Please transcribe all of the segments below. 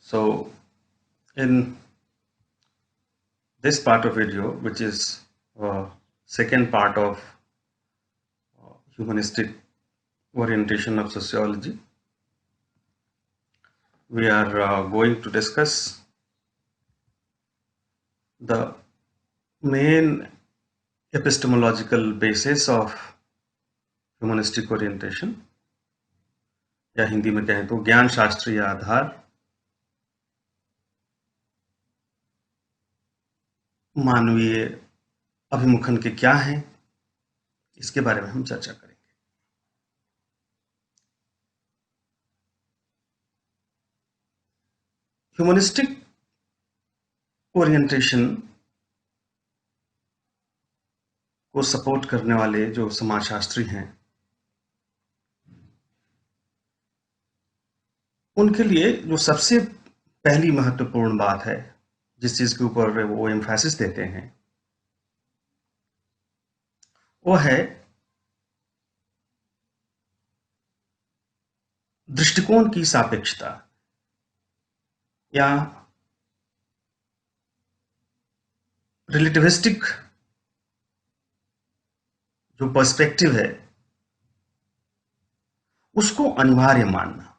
So in this part of video, which is second part of humanistic orientation of sociology, we are going to discuss the main epistemological basis of humanistic orientation, या हिंदी में कहें तो ज्ञान शास्त्रीय आधार, मानवीय अभिमुखन के क्या हैं, इसके बारे में हम चर्चा करेंगे। ह्यूमनिस्टिक ओरिएंटेशन को सपोर्ट करने वाले जो समाजशास्त्री हैं, उनके लिए जो सबसे पहली महत्वपूर्ण बात है, जिस चीज के ऊपर वो एम्फेसिस देते हैं, वो है दृष्टिकोण की सापेक्षता या रिलेटिविस्टिक जो पर्सपेक्टिव है उसको अनिवार्य मानना।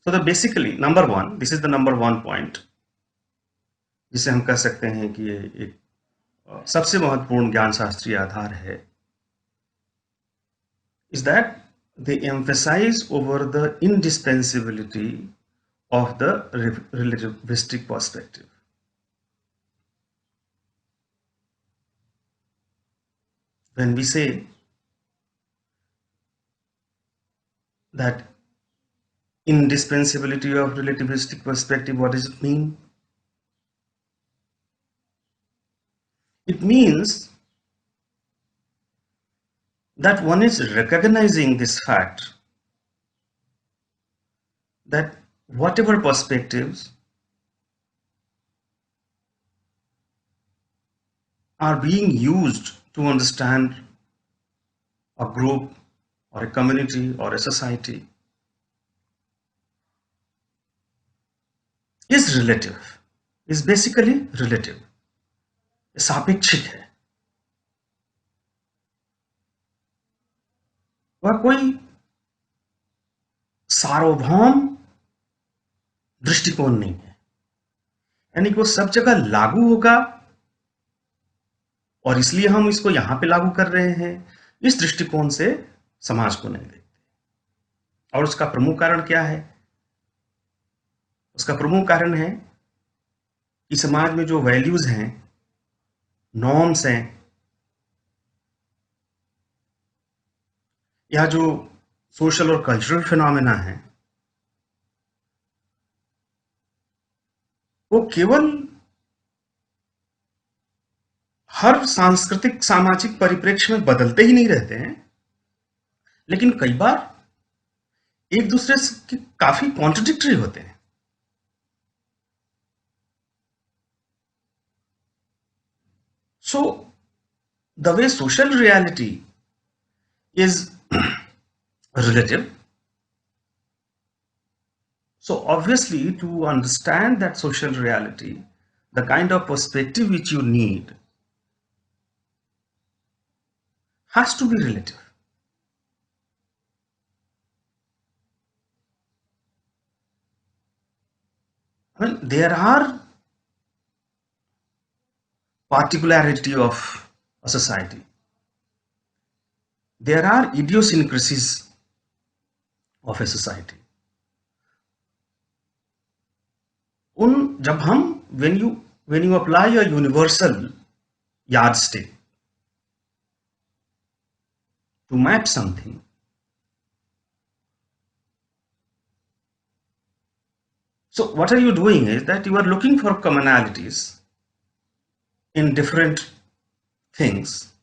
So basically number one, this is the number one point, जिसे हम कह सकते हैं कि ये एक सबसे महत्वपूर्ण ज्ञान शास्त्रीय आधार है, is that they emphasize over the indispensability of the relativistic perspective. When we say that indispensability of relativistic perspective, what does it mean? It means that one is recognizing this fact that whatever perspectives are being used to understand a group or a community or a society is relative, is basically relative, सापेक्षिक है। वह कोई सार्वभौम दृष्टिकोण नहीं है, यानी कि वो सब जगह लागू होगा और इसलिए हम इसको यहां पे लागू कर रहे हैं, इस दृष्टिकोण से समाज को नहीं देखते। और उसका प्रमुख कारण क्या है? उसका प्रमुख कारण है कि समाज में जो वैल्यूज हैं, नॉर्म्स हैं, या जो सोशल और कल्चरल फिनोमेना है, वो केवल हर सांस्कृतिक सामाजिक परिप्रेक्ष्य में बदलते ही नहीं रहते हैं, लेकिन कई बार एक दूसरे से काफी कॉन्ट्रडिक्टरी होते हैं। So the way social reality is relative, so obviously to understand that social reality, the kind of perspective which you need has to be relative. I mean, there are particularity of a society, there are idiosyncrasies of a society. जब हम when you apply a universal yardstick to map something, so what are you doing is that you are looking for commonalities in different things,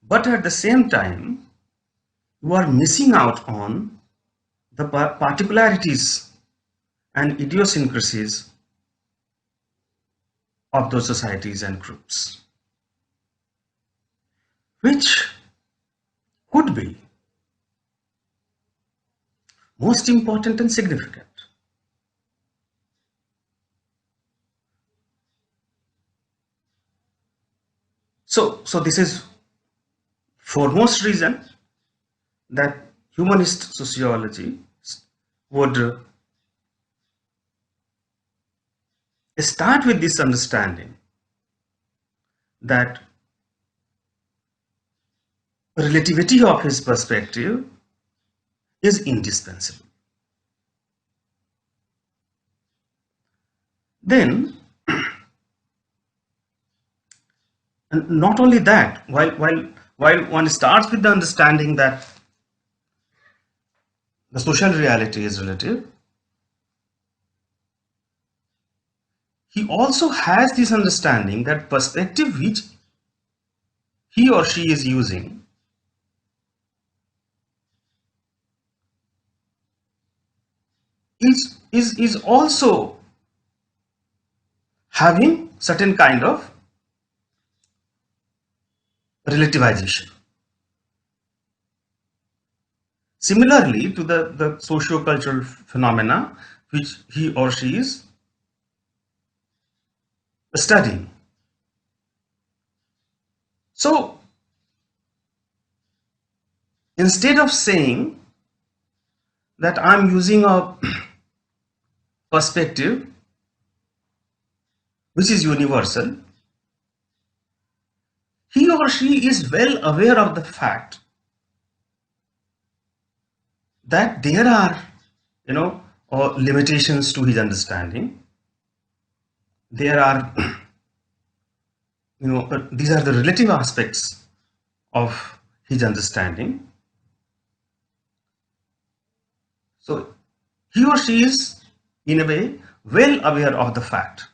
but at the same time you are missing out on the particularities and idiosyncrasies of those societies and groups, which could be most important and significant. So this is foremost reason that humanist sociology would start with this understanding that relativity of his perspective is indispensable. Then, and not only that, while one starts with the understanding that the social reality is relative, he also has this understanding that perspective which he or she is using is also having certain kind of relativization. Similarly to the socio-cultural phenomena which he or she is studying. So instead of saying that I'm using a perspective which is universal, he or she is well aware of the fact that there are, you know, limitations to his understanding. There are, these are the relative aspects of his understanding. So he or she is, in a way, well aware of the fact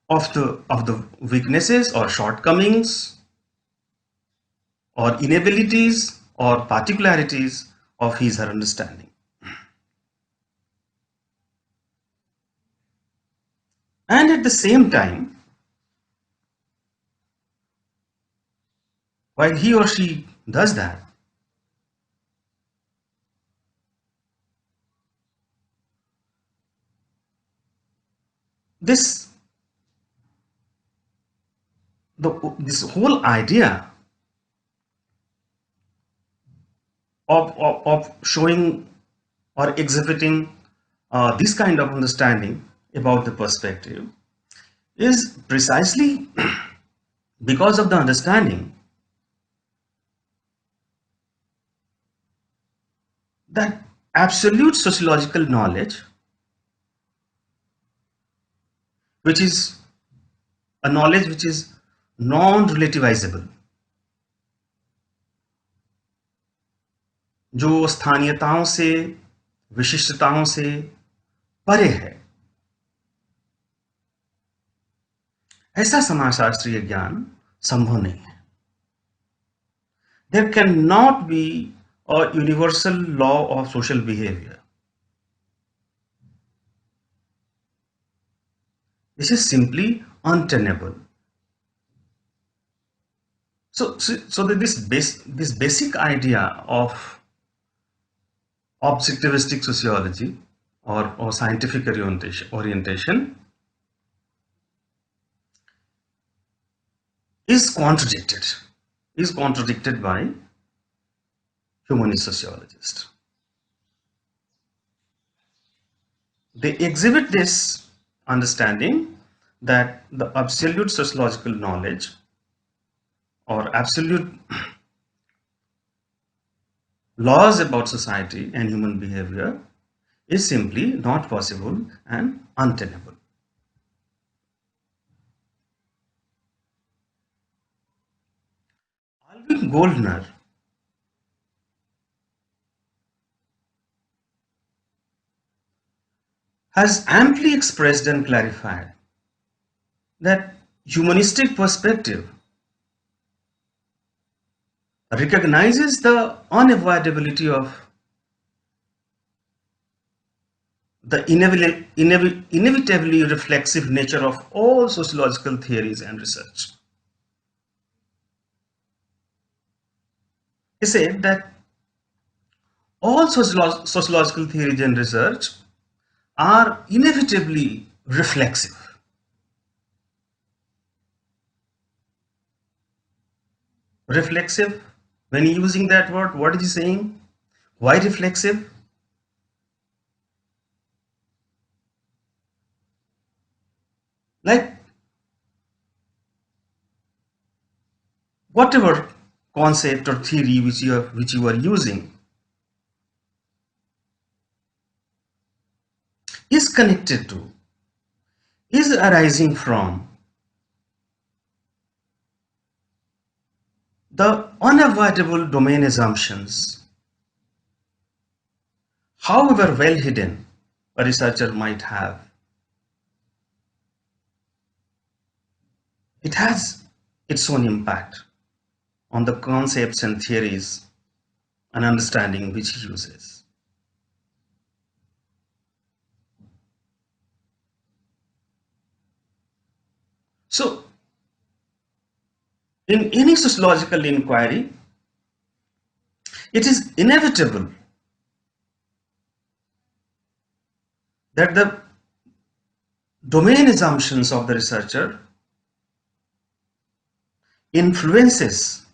of the weaknesses or shortcomings or inabilities or particularities of his or her understanding. And at the same time, while he or she does that, this this whole idea of showing or exhibiting this kind of understanding about the perspective is precisely because of the understanding that absolute sociological knowledge, which is a knowledge which is non-relativizable, जो स्थानीयताओं से, विशिष्टताओं से परे है, ऐसा समाजशास्त्रीय ज्ञान संभव नहीं है. There cannot be a universal law of social behavior. This is simply untenable. So this basic idea of objectivistic sociology or scientific orientation is contradicted by humanist sociologists. They exhibit this understanding that the absolute sociological knowledge or absolute laws about society and human behavior is simply not possible and untenable. Alvin Goldner has amply expressed and clarified that humanistic perspective recognizes the unavoidability of the inevitably reflexive nature of all sociological theories and research. He said that all sociological theories and research are inevitably reflexive. reflexive. When using that word, what is he saying? Why reflexive? Like whatever concept or theory which you are using is connected to, is arising from the unavoidable domain assumptions, however well hidden a researcher might have. It has its own impact on the concepts and theories and understanding which he uses. So, in any sociological inquiry, it is inevitable that the domain assumptions of the researcher influences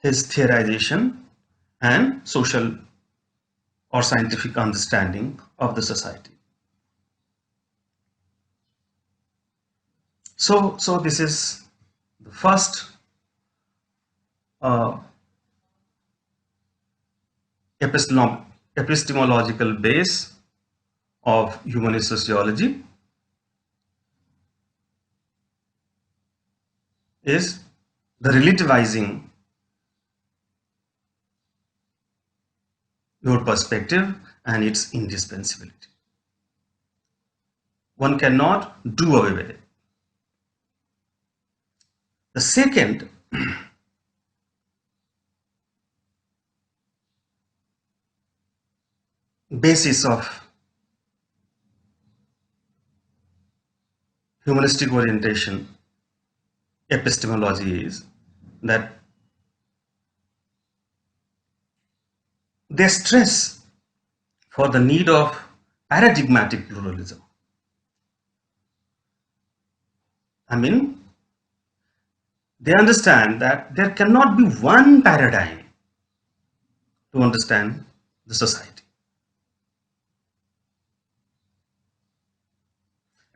his theorization and social or scientific understanding of the society. So this is the first uh, epistemological base of humanist sociology is the relativizing your perspective and its indispensability. One cannot do away with it. The second basis of humanistic orientation epistemology is that they stress for the need of paradigmatic pluralism. I mean, they understand that there cannot be one paradigm to understand the society.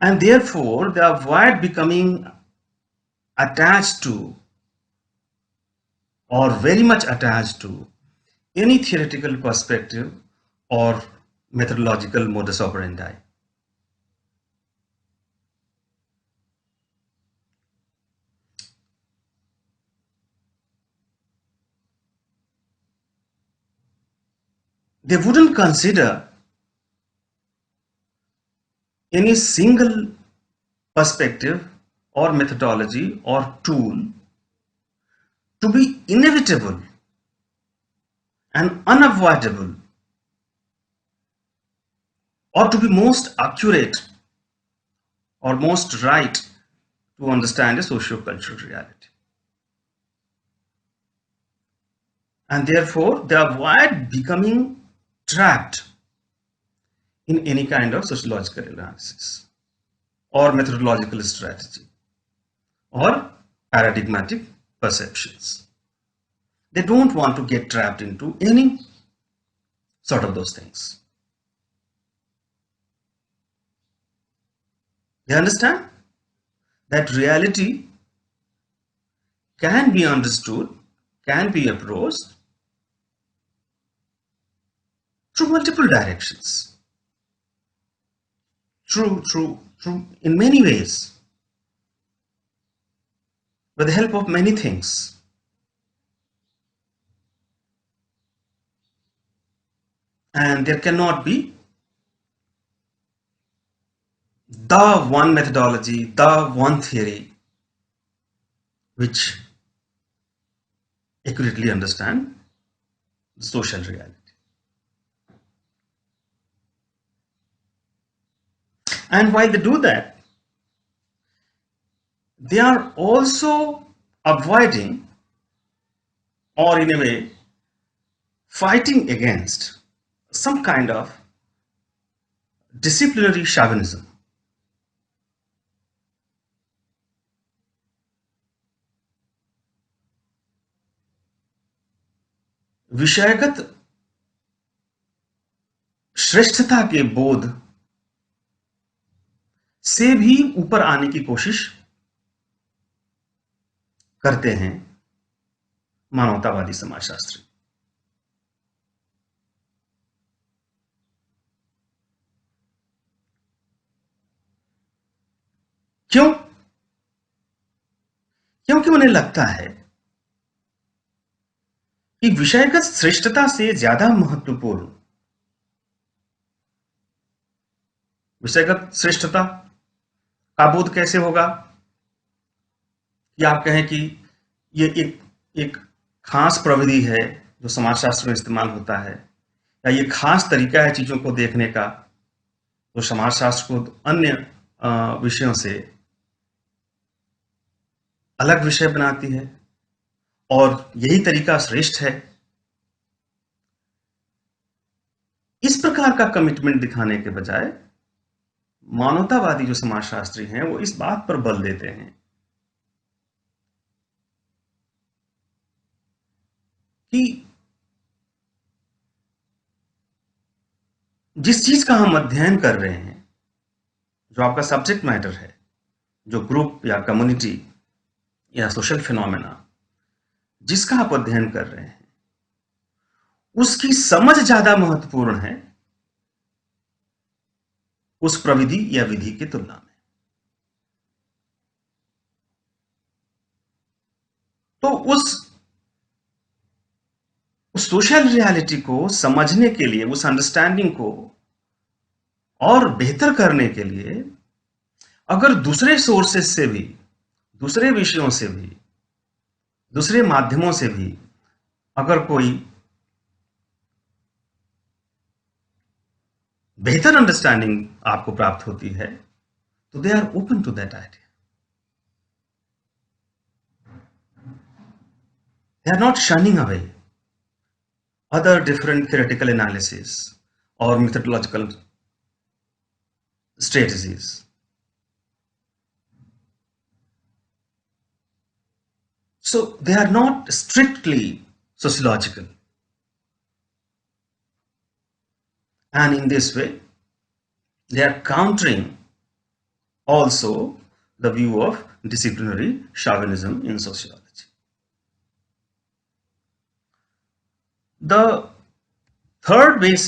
And therefore, they avoid becoming attached to or very much attached to any theoretical perspective or methodological modus operandi. They wouldn't consider any single perspective or methodology or tool to be inevitable and unavoidable or to be most accurate or most right to understand a socio-cultural reality. And therefore, they avoid becoming trapped in any kind of sociological analysis or methodological strategy or paradigmatic perceptions. They don't want to get trapped into any sort of those things. They understand that reality can be understood, can be approached through multiple directions, through in many ways, with the help of many things. And there cannot be the one methodology, the one theory which accurately understand the social reality. And while they do that, they are also avoiding, or in a way fighting against, some kind of disciplinary chauvinism. विषयगत श्रेष्ठता के बोध से भी ऊपर आने की कोशिश करते हैं मानवतावादी समाजशास्त्री। क्यों? क्योंकि उन्हें लगता है कि विषयगत श्रेष्ठता से ज्यादा महत्वपूर्ण, विषयगत श्रेष्ठता का बोध कैसे होगा कि आप कहें कि ये एक खास प्रविधि है जो समाजशास्त्र में इस्तेमाल होता है, या ये खास तरीका है चीजों को देखने का जो समाजशास्त्र को अन्य विषयों से अलग विषय बनाती है और यही तरीका श्रेष्ठ है। इस प्रकार का कमिटमेंट दिखाने के बजाय मानवतावादी जो समाजशास्त्री हैं वो इस बात पर बल देते हैं कि जिस चीज का हम अध्ययन कर रहे हैं, जो आपका सब्जेक्ट मैटर है, जो ग्रुप या कम्युनिटी या सोशल फिनोमेना जिसका आप अध्ययन कर रहे हैं, उसकी समझ ज्यादा महत्वपूर्ण है उस प्रविधि या विधि की तुलना में। तो उस सोशल रियलिटी को समझने के लिए, उस अंडरस्टैंडिंग को और बेहतर करने के लिए अगर दूसरे सोर्सेस से भी, दूसरे विषयों से भी, दूसरे माध्यमों से भी अगर कोई बेहतर अंडरस्टैंडिंग आपको प्राप्त होती है तो they are open to that idea. They are not shunning away other different theoretical analysis or methodological strategies. So they are not strictly sociological. And in this way, they are countering also the view of disciplinary chauvinism in sociology. The third basic